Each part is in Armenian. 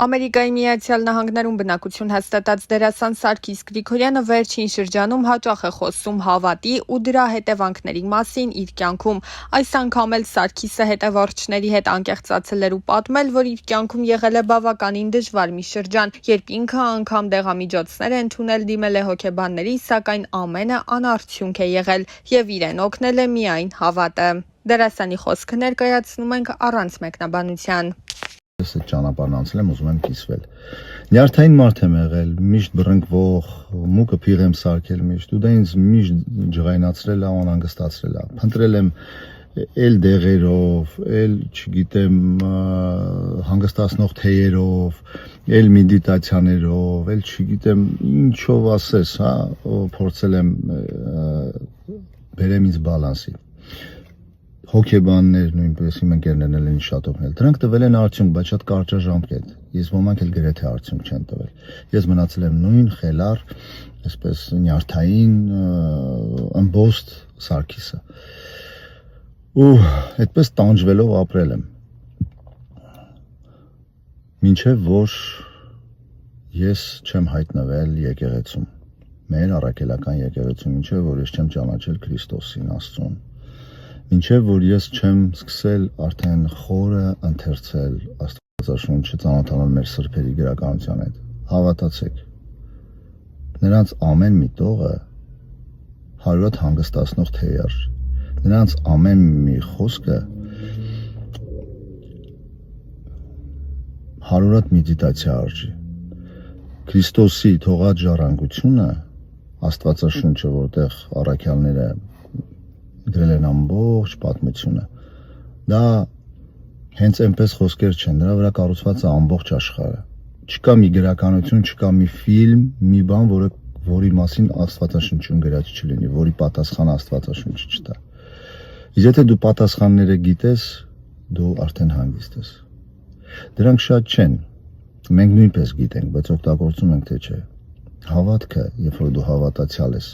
Ամերիկայի Միացյալ Նահանգներում բնակություն հաստատած դերասան Սարգիս Գրիգորյանը վերջին շրջանում հաճախ է խոսում հավատի ու դրա հետևանքների մասին իր կյանքում։ Այս անգամ էլ Սարգիսը հետևորդների հետ անկեղծացել էր ու պատմել, որ իր կյանքում եղել է բավականին դժվար մի շրջան, երբ ինքը անգամ դեղամիջոցներ է ընդունել, դիմել է հոգեբանների, սակայն ամենը անարդյունք է եղել եւ իրեն օգնել է միայն հավատը։ Դերասանի խոսքը ներկայացնում ենք առանց մեկնաբանության։ Ես այդ ճանապարհն անցել եմ, ուզում եմ կիսվել։ Նյարդային մարդ եմ եղել, միշտ բռնկվող, մուկը փիղ եմ սարքել միշտ, ու դա ինձ միշտ ջղայնացրել է, անհանգստացրել է։ Փնտրել եմ էլ դեղերով, էլ, չգիտեմ, հանգստացնող թեյերով, էլ մեդիտացիաներով, էլ չգիտեմ, ինչով ասես, հա, փորձել եմ բերեմ ինձ բալանսի։ Հոգեբաններ նույնպես իմ ընկերներն են շատ օգնել։ Դրանք տվել են արդյունք, բայց շատ կարճաժամկետ։ Ես ոմանք էլ գրեթե արդյունք չեն տվել։ Ես մնացել եմ նույն խելառ, այսպես նյարդային, ըմբոստ Սարգիսը։ Ու այդպես տանջվելով ապրել եմ։ Մինչև որ ես չեմ հայտնվել եկեղեցում, մեր առաքելական եկեղեցում, մինչև որ ես չեմ ճանաչել Քրիստոսին, Աստծուն։ Մինչև որ ես չեմ սկսել արդեն խորը ընթերցել Աստվածաշունչը, ծանոթանալ մեր սրբերի գրականության հետ, հավատացեք, նրանց ամեն մի տողը 100 հանգստացնող թեյ, նրանց ամեն մի խոսքը 100 մեդիտացիա արժի։ Քրիստոսի թողած ժառանգությունը, Աստվածաշունչը, որտեղ առաքյալները գրել են ամբողջ պատմությունը, դա հենց այնպես խոսքեր չեն, դրա վրա կառուցված է ամբողջ աշխարհը։ Չկա մի գրականություն, չկա մի ֆիլմ, մի բան, որի մասին Աստվածաշունչում գրած չլինի, որի պատասխանը Աստվածաշունչը չտա։ Իսկ եթե դու պատասխանները գիտես, դու արդեն հանգիստ ես։ Դրանք շատ չեն, մենք նույնպես գիտենք, բայց օգտագործում ենք թե չէ։ Հավատքը, երբ որ դու հավատացյալ ես,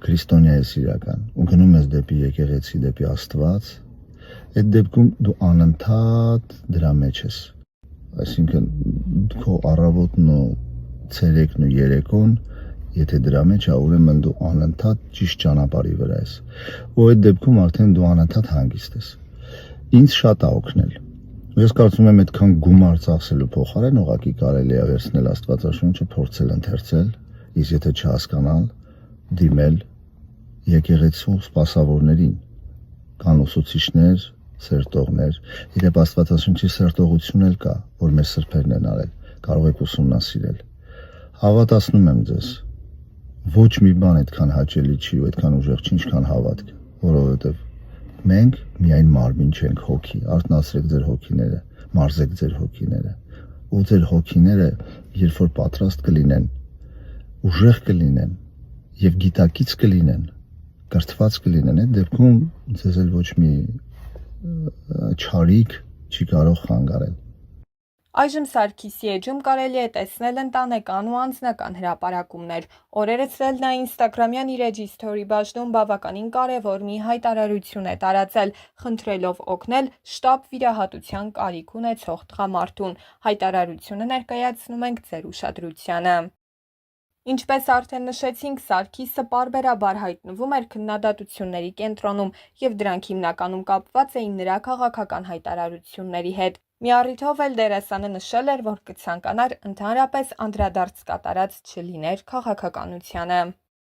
քրիստոնյա ես իրական, ու գնում ես դեպի եկեղեցի, դեպի Աստված, այդ դեպքում դու անընդհատ դրա մեջ ես։ Այսինքն քո առավոտն ու ցերեկն ու երեկոն, եթե դրա մեջ է, ուրեմն դու անընդհատ ճիշտ ճանապարհի վրա ես։ Ու այդ դեպքում արդեն դու անընդհատ հանգիստ ես։ Ինձ շատ է օգնել։ Ես կարծում եմ այդքան գումար ծախսելու փոխարեն ուղղակի կարելի է վերցնել Աստվածաշունչը, փորձել ընթերցել, իսկ եթե չհասկանալ, դիմել եկեղեցու սպասավորներին, կան ուսուցիչներ, սերտողներ, իրեն Աստվածաշունչի սերտողություն էլ կա, որ մեր սրբերն են արել, կարող եք ուսումնասիրել։ Հավատացնում եմ ձեզ, ոչ մի բան այդքան հաճելի չի ու այդքան ուժեղ չի, ինչքան հավատքը, որովհետև մենք միայն մարմին չենք, հոգի, արթնացրեք ձեր հոգիները, մարզեք ձեր հոգիները, ու ձեր հոգիները, երբ որ պատրաստ կլինեն, ուժեղ կլինեն եւ գիտակից կլինեն, կրթված կլինեն, այդ դեպքում ձեզ էլ ոչ մի չարիք չի կարող խանգարել։ Այժմ Սարգիսի էջում կարելի է տեսնել ընտանեկան ու անձնական հրապարակումներ։ Օրերս էլ նա ինստագրամյան իր էջի սթորի բաժնում բավականին կարևոր մի հայտարարություն է տարածել, խնդրելով օգնել շտապ վիրահատության կարիք ունեցող տղամարդուն։ Հայտարարությունը ներկայացնում ենք ձեր ուշադրությանը։ Ինչպես արդեն նշեցինք, Սարգիսը պարբերաբար հայտնվում էր քննադատությունների կենտրոնում եւ դրանք հիմնականում կապված էին նրա քաղաքական հայտարարությունների հետ։ Մի առիթով էլ դերասանը նշել էր, որ կցանկանար ընդհանրապես անդրադարձ կատարած չլիներ քաղաքականությանը։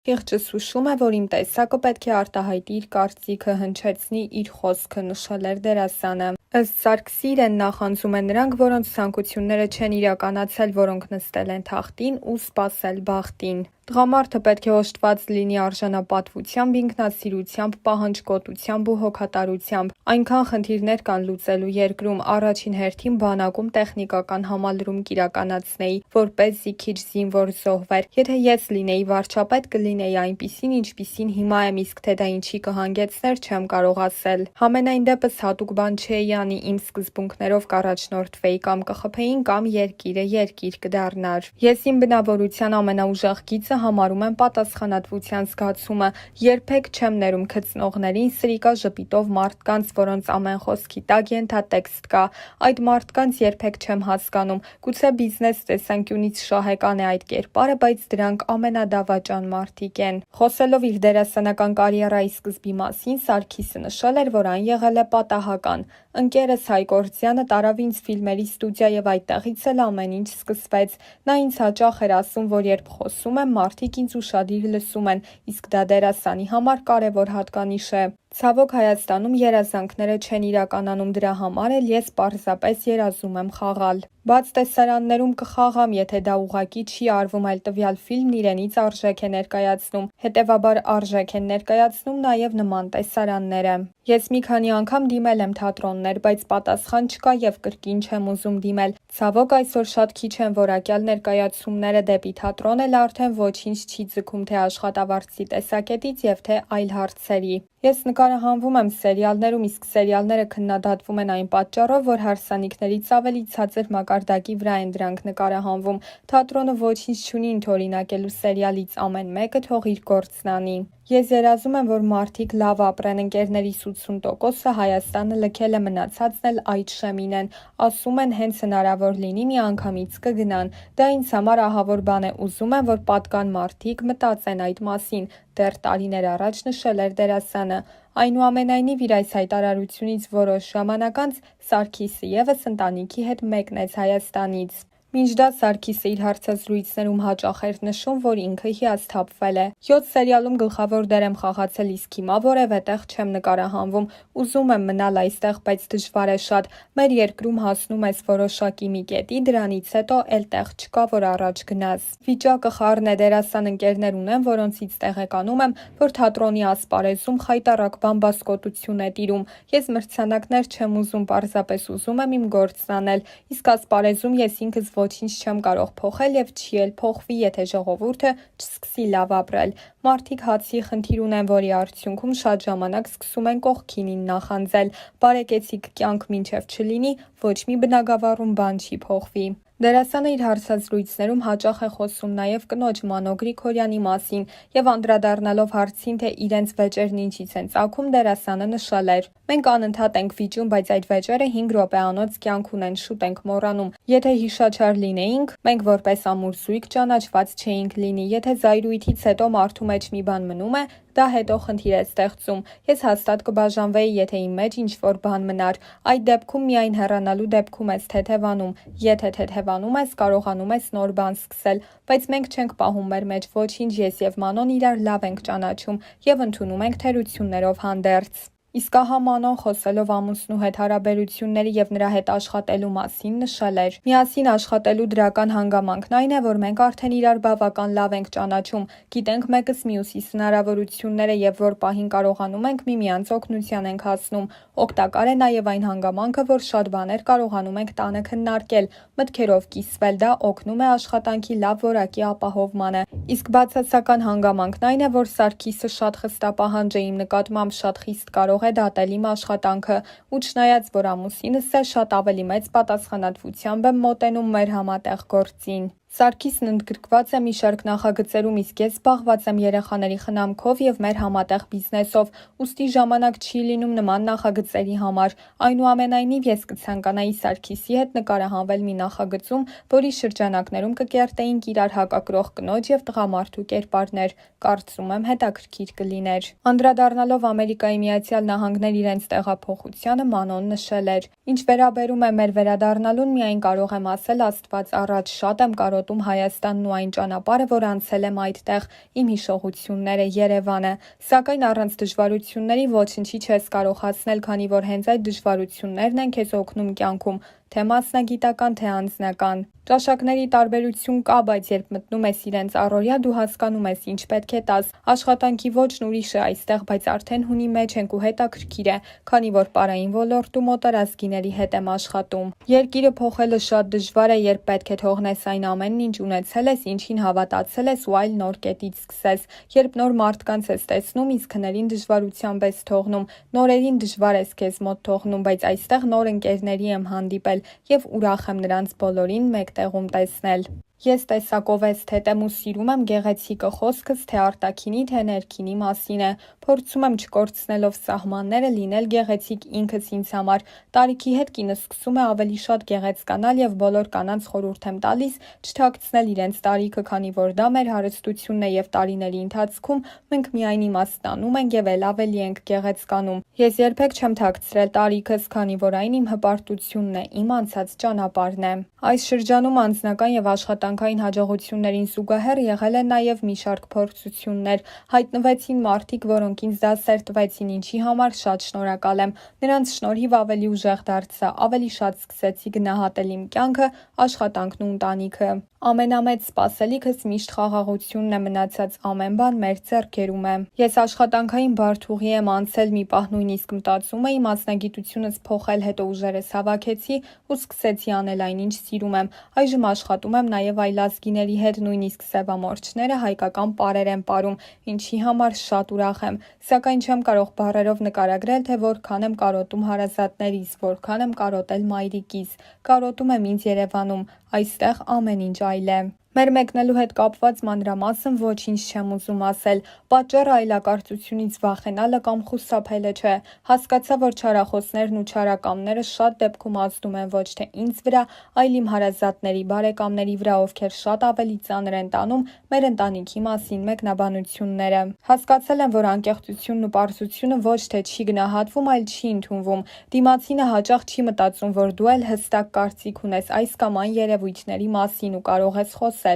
Խիղճս հուշում է, որ իմ տեսակը պետք է արտահայտի իր կարծիքը, հնչեցնի իր խոսքը, նշել էր դերասանը։ Ըստ Սարգսի իրեն նախանձում են նրանք, որոնց ցանկությունները չեն իրականացել, որոնք նստել են թախտին ու սպասել բախտին։ Տղամարդը պետք է օժտված լինի արժանապատվությամբ, ինքնասիրությամբ, պահանջկոտությամբ ու հոգատարությամբ։ Այնքան խնդիրներ կան լուծելու երկրում, առաջին հերթին բանակում տեխնիկական համալրում կիրականացնեի, որպեսզի քիչ զինվոր զոհվեր։ Եթե ես լինեի վարչապետ, կլինեի այնպիսին, ինչպիսին հիմա եմ, իսկ թե դա ինչի կհանգեցներ, չեմ կարող ասել։ Համենայն դեպս հատուկ բան չէի անի, իմ սկզբունքներով կառաջնորդվեի, կամ կխփեին, կամ երկիրը երկիր կդառնար։ Ես իմ բնավորության ամենաուժեղ գիծը համարում եմ պատասխանատվության զգացումը։ Երբեք չեմ ներում գծնողներին, սրիկա ժպիտով մարդկանց, որոնց ամեն խոսքի տակ ենթատեքստ կա։ Այդ մարդկանց երբեք չեմ հասկանում։ Գուցե բիզնես տեսանկյունից շահեկան է այդ կերպարը, բայց դրանք ամենադավաճան մարդիկ են։ Խոսելով իր դերասանական կարիերայի սկզբի մասին, Սարգիսը նշել էր, որ այն եղել է պատահական։ Ընկերս Հայկ Օրձյանը տարավ ինձ ֆիլմերի ստուդիա եւ այդտեղից էլ ամեն ինչ սկսվեց։ Նա ինձ հաճախ էր ասում, որ երբ խոսում եմ, մարդիկ ինձ ուշադիր լսում են, իսկ դա դերասանի համար կարևոր հատկանիշ է։ Ցավոք Հայաստանում երազանքները չեն իրականանում, դրա համար էլ ես պարզապես երազում եմ խաղալ։ Բաց տեսարաններում կխաղամ, եթե դա ուղղակի չի արվում, այլ տվյալ ֆիլմն իրենից արժեք է ներկայացնում, հետևաբար արժեք են ներկայացնում նաև նման տեսարանները։ Ես մի քանի անգամ դիմել եմ թատրոններ, բայց պատասխան չկա եւ կրկին չեմ ուզում դիմել։ Ցավոք այսօր շատ քիչ են որակյալ ներկայացումները, դեպի թատրոն էլ արդեն ոչինչ չի ձգում թե աշխատավարձի տեսակետից եւ թե այլ հարցերի։ Ես նկարահանվում եմ սերիալներում, իսկ սերիալները քննադատվում են այն պատճառով, որ հարսանիքներից ավելի ցածր մակարդակի վրա են դրանք նկարահանվում։ Թատրոնը ոչինչ չունի ընդօրինակելու սերիալից, ամեն մեկը թող իր գործն անի։ Ես երազում եմ, որ մարդիկ լավ ապրեն, ընկերներիս 80%-ը Հայաստանը լքել է, մնացածն էլ այդ շեմին են։ Ասում են հենց հնարավոր լինի մի անգամից կգնան։ Դա ինձ համար ահավոր բան է, ուզում եմ, որ պատկան մարդիկ մտածեն այդ մասին, դեռ տարիներ առաջ նշել էր դերասանը։ Այնուամենայնիվ իր այս հայտարարությունից որոշ ժամանակ անց Սարգիսը ևս ընտանիքի հետ մեկնեց Հայաստանից։ Մինչ դա Սարգիսը իր հարցազրույցներում հաճախ էր նշում, որ ինքը հիասթափվել է։ 7 սերիալում գլխավոր դեր եմ խաղացել, իսկ հիմա որևէ տեղ չեմ նկարահանվում։ Ուզում եմ մնալ այստեղ, բայց դժվար է շատ։ Մեր երկրում հասնում ես որոշակի մի կետի, դրանից հետո էլ տեղ չկա, որ առաջ գնաս։ Վիճակը խառն է, դերասան ընկերներ ունեմ, որոնցից տեղեկանում եմ, որ թատրոնի ասպարեզում խայտառակ բամբասկոտություն է տիրում։ Ես մրցանակներ չեմ ուզում, պարզապես ուզում եմ իմ գործն անել, իսկ ասպարեզում ես ինքս ոչինչ չեմ կարող փոխել եւ չի էլ փոխվի, եթե ժողովուրդը չսկսի լավ ապրել։ Մարդիկ հացի խնդիր ունեն, որի արդյունքում շատ ժամանակ սկսում են կողքինին նախանձել։ Բարեկեցիկ կյանք մինչև չլինի, ոչ մի բնագավառում բան չի փոխվի։ Դերասանը իր հարցազրույցներում հաճախ է խոսում նաև կնոջ Մանո Գրիգորյանի մասին եւ անդրադառնալով հարցին, թե իրենց վեճերն ինչից են ծագում, դերասանը նշել էր. Մենք անընդհատ ենք վիճում, բայց այդ վեճերը 5 րոպեանոց կյանք ունեն, շուտ ենք մոռանում։ Եթե հիշաչար լինեինք, մենք որպես ամուր զույգ ճանաչված չէինք լինի։ Եթե զայրույթից հետո մարդու մեջ մի բան մնում է, դա հետո խնդիր է ստեղծում։ Ես հաստատ կբաժանվեի, եթե իմ մեջ ինչ-որ բան մնար։ Այդ դեպքում միայն հեռանալու դեպքում ես թեթևանում։ Եթե թեթևանում ես, կարողանում ես նոր բան սկսել, բայց մենք չենք պահում մեր մեջ ոչինչ, ես եւ Մանոն իրար լավ ենք ճանաչում եւ ընդունում ենք թերություններով հանդերձ։ Իսկ ահա Մանոն խոսելով ամուսնու հետ հարաբերությունների եւ նրա հետ աշխատելու մասին նշել էր. Միասին աշխատելու դրական հանգամանքն այն է, որ մենք արդեն իրար բավական լավ ենք ճանաչում, գիտենք մեկս մյուսիս հնարավորությունները եւ որ պահին կարողանում ենք միմյանց օգնության ենք հասնում։ Օգտակար է նաեւ այն հանգամանքը, որ շատ բաներ կարողանում ենք տանը քննարկել, մտքերով կիսվել, դա օգնում է աշխատանքի լավ որակի ապահովմանը։ Իսկ բացասական հանգամանքն այն է, որ Սարգիսը շատ խստապահանջ է իմ նկատմամբ, շատ խիստ կարող է դատել իմ աշխատանքը, ու չնայած որ ամուսինս է, շատ ավելի մեծ պատասխանատվությամբ եմ մոտենում մեր համատեղ գործին։ Սարգիսն ընդգրկված է մի շարք նախագծերում, իսկ ես զբաղված եմ երեխաների խնամքով եւ մեր համատեղ բիզնեսով, ուստի ժամանակ չի լինում նման նախագծերի համար։ Այնուամենայնիվ ես կցանկանայի Սարգիսի հետ նկարահանվել մի նախագծում, որի շրջանակներում կկերտեինք իրար հակակրող կնոջ եւ տղամարդու կերպարներ։ Կարծում եմ հետաքրքիր կլիներ։ Անդրադառնալով Ամերիկայի Միացյալ Նահանգներ իրենց տեղափոխությանը, Մանոն նշել էր. Ինչ վերաբերում է մեր վերադառնալուն, միայն կարող եմ ասել Աստված առաջ, շատ եմ կարոտում Հայաստանն ու այն ճանապարհը, որ անցել եմ այդտեղ, իմ հիշողությունները, Երևանը, սակայն առանց դժվարությունների ոչինչի չես կարող հասնել, քանի որ հենց այդ դժվարություններն են քեզ օգնում կյանքում, թե մասնագիտական, թե անձնական։ Ճաշակների տարբերություն կա, բայց երբ մտնում ես իրենց առօրյա, դու հասկանում ես ինչ պետք է տաս։ Աշխատանքի ոճն ուրիշ է այստեղ, բայց արդեն հունի մեջ ենք ու հետաքրքիր է, քանի որ պարային ոլորտում օտարազգիների հետ եմ աշխատում։ Երկիրը փոխելը շատ դժվար է, երբ պետք է թողնես այն ամենն, ինչ ունեցել ես, ինչին հավատացել ես ու այլ նոր կետից սկսես։ Երբ նոր մարդկանց ես տեսնում, իսկ հներին դժվարությամբ ես թողնում, նորերին դժվար ես քեզ մոտ թողնում, բայց այստեղ նոր ընկերների եմ հանդիպել եւ ուրախ եմ նրանց բոլորին մեկտեղում տեսնել։ Ես տեսակով ես թետեմ ու սիրում եմ գեղեցիկը խոսքս թե արտաքինի, թե ներքինի մասին է, փորձում եմ չկորցնելով սահմանները լինել գեղեցիկ ինքս ինձ համար, տարիքի հետ կինս սկսում է ավելի շատ գեղեցկանալ և բոլոր կանանց խորհուրդ եմ տալիս չթաքցնել իրենց տարիքը, քանի որ դա մեր հարստությունն է և տարիների ընթացքում մենք միայն իմաստանում ենք և ավելի ենք գեղեցկանում։ Ես երբեք չեմ թաքցրել տարիքս, քանի որ այն իմ հպարտությունն է, իմ անցած ճանապարհն է։ Այս շրջանում անձնական և աշխատանքային հաջողություններին զուգահեռ եղել են նաև մի շարք փորձություններ, հայտնվեցին մարդիկ, որոնք ինձ դասեր տվեցին, ինչի համար շատ շնորհակալ եմ, նրանց շնորհիվ ավելի ուժեղ դարձա, ավելի շատ սկսեցի գնահատել իմ կյանքը, աշխատանքն ու ընտանիքը։ Ամենամեծ սպասելիքս միշտ խաղաղությունն է, մնացած ամեն բան մեր ձեռքերում է։ Ես աշխատանքային բարդ ուղի եմ անցել, մի պահ նույնիսկ մտածում էի մասնագիտությունս փոխել, հետո ուժերս հավաքեցի ու սկսեցի անել այն, ինչ սիրում եմ։ Այժմ աշխատում եմ նաև այլազգիների հետ, նույնիսկ սևամորճները հայկական պարեր են պարում, ինչի համար շատ ուրախ եմ։ Սակայն չեմ կարող բառերով նկարագրել, թե որքան եմ կարոտում հարազատներիս, որքան եմ կարոտել մայրիկիս։ Կարոտում եմ ինձ Երևանում, այստեղ ամեն ինչ այլ է։ Մեր մեկնելու հետ կապված մանրամասն ոչինչ չեմ ուզում ասել, պատճառը այլակարծությունից վախենալը կամ խուսափելը չէ։ Հասկացա, որ չարախոսներն ու չարակամները շատ դեպքում ազդում են ոչ թե ինձ վրա, այլ իմ հարազատների, բարեկամների վրա, ովքեր շատ ավելի ծանր են տանում մեր ընտանիքի մասին մեկնաբանությունները։ Հասկացել եմ, որ անկեղծությունն ու պարզությունը ոչ թե չի գնահատվում, այլ չի ընդունվում։ Դիմացինը հաճախ չի մտածում, որ դու էլ հստակ կարծիք ունես այս կամ այն երևույթների մասին ու կարող ես խոսել։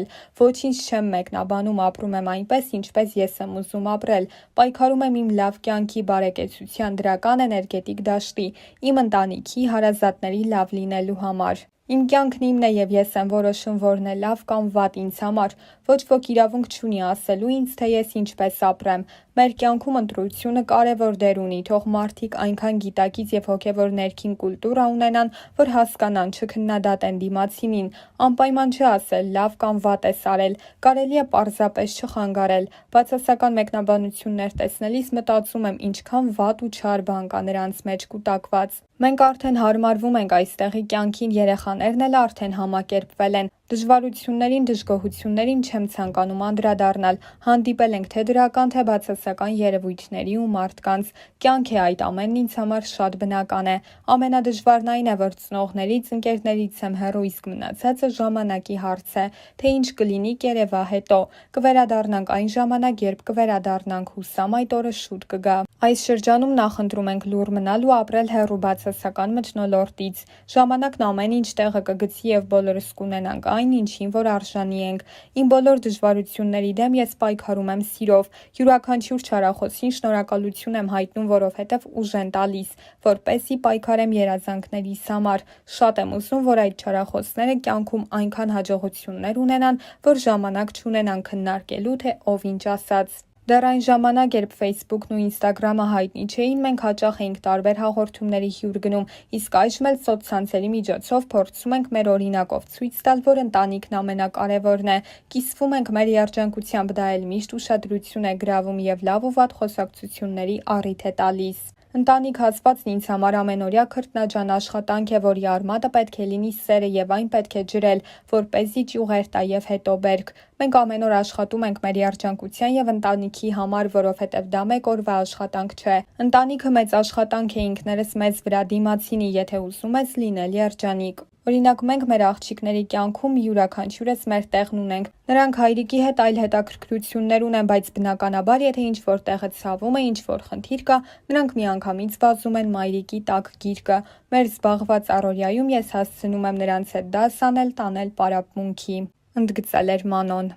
Ոչինչ չեմ մեկնաբանում, ապրում եմ այնպես, ինչպես ես եմ ուզում ապրել։ Պայքարում եմ իմ լավ կյանքի, բարեկեցության, դրական էներգետիկ դաշտի, իմ ընտանիքի, հարազատների լավ լինելու համար։ Իմ կյանքն իմն է և ես եմ որոշում որն է լավ կամ վատ ինձ համար։ Ոչ ոք իրավունք չունի ասելու ինձ, թե ես ինչպես ապրեմ։ Մեր կյանքում ընտրությունը կարևոր դեր ունի, թող մարդիկ այնքան գիտակից և հոգևոր ներքին կուլտուրա ունենան, որ հասկանան, չքննադատեն դիմացինին։ Անպայման չէ ասել լավ կամ վատ ես արել, կարելի է պարզապես չխանգարել։ Բացասական մեկնաբանություններ տեսնելիս մտածում եմ ինչքան վատ ու չար բան կա նրանց մեջ կուտակված։ Մենք արդեն հարմարվում ենք այստեղի կյանքին, երեխաներն էլ արդեն համակերպվել են։ Դժվարություններին, դժգոհություններին չեմ ցանկանում անդրադառնալ, հանդիպել ենք թե դրական, թե բացասական երևույթների ու մարդկանց։ Կյանք է այդ ամենն ինձ համար շատ բնական է։ Ամենադժվարն այն է, որ ծնողներից, ընկերներից եմ հեռու, իսկ մնացածը ժամանակի հարց է, թե ինչ կլինի կերևա հետո։ Կվերադառնանք այն ժամանակ, երբ կվերադառնանք, հուսամ այդ օրը շուտ կգա։ Այս շրջանում նախընտրում ենք լուռ մնալ ու ապրել հեռու բացասական մթնոլորտից։ Ժամանակն ամեն ինչ տեղը կգցի և բոլորս կունենանք այն, ինչին որ արժանի ենք։ Իմ բոլոր դժվարությունների դեմ ես պայքարում եմ սիրով։ Յուրաքանչյուր չարախոսին շնորհակալություն եմ հայտնում, որովհետև ուժ են տալիս, որպեսզի պայքարեմ երազանքներիս համար։ Շատ եմ ուզում, որ այդ չարախոսները կյանքում այնքան հաջողություններ ունենան, որ ժամանակ չունենան քննարկելու, թե ով ինչ ասաց։ Դեռ այն ժամանակ, երբ Facebook-ն ու Instagram-ը հայտնի չէին, մենք հաճախ էինք տարբեր հաղորդումների հյուր գնում, իսկ այժմ էլ սոցցանցերի միջոցով փորձում ենք մեր օրինակով ցույց տալ, որ ընտանիքն ամենակարևորն է։ Կիսվում ենք մեր երջանկությամբ, դա էլ միշտ ուշադրություն է գրավում և լավ ու վատ խոսակցությունների առիթ է տալիս։ Ընտանիք հաստատվածն ինձ համար ամենօրյա քրտնաջան աշխատանք է, որի արմատը պետք է լինի սերը և այն պետք է ջրել, որպեսզի ճյուղեր տա և հետո բերք։ Մենք ամեն օր աշխատում ենք մեր երջանկության և ընտանիքի համար, որովհետև դա մեկ օրվա աշխատանք չէ։ Ընտանիքը մեծ աշխատանք է ինքներս մեզ վրա, դիմացինի, եթե ուզում ես լինել երջանիկ։ Օրինակ մենք մեր աղջիկների կյանքում յուրաքանչյուրս մեր տեղն ունենք։ Նրանք հայրիկի հետ այլ հետաքրքրություններ ունեն, բայց բնականաբար, եթե ինչ-որ տեղը ցավում է, ինչ-որ խնդիր կա, նրանք միանգամից վազում են մայրիկի տաք գիրկը։ Մեր զբաղված առօրյայում ես հասցնում եմ նրանց հետ դաս անել, տանել պարապմունքի։ Ընդգծել էր Մանոն։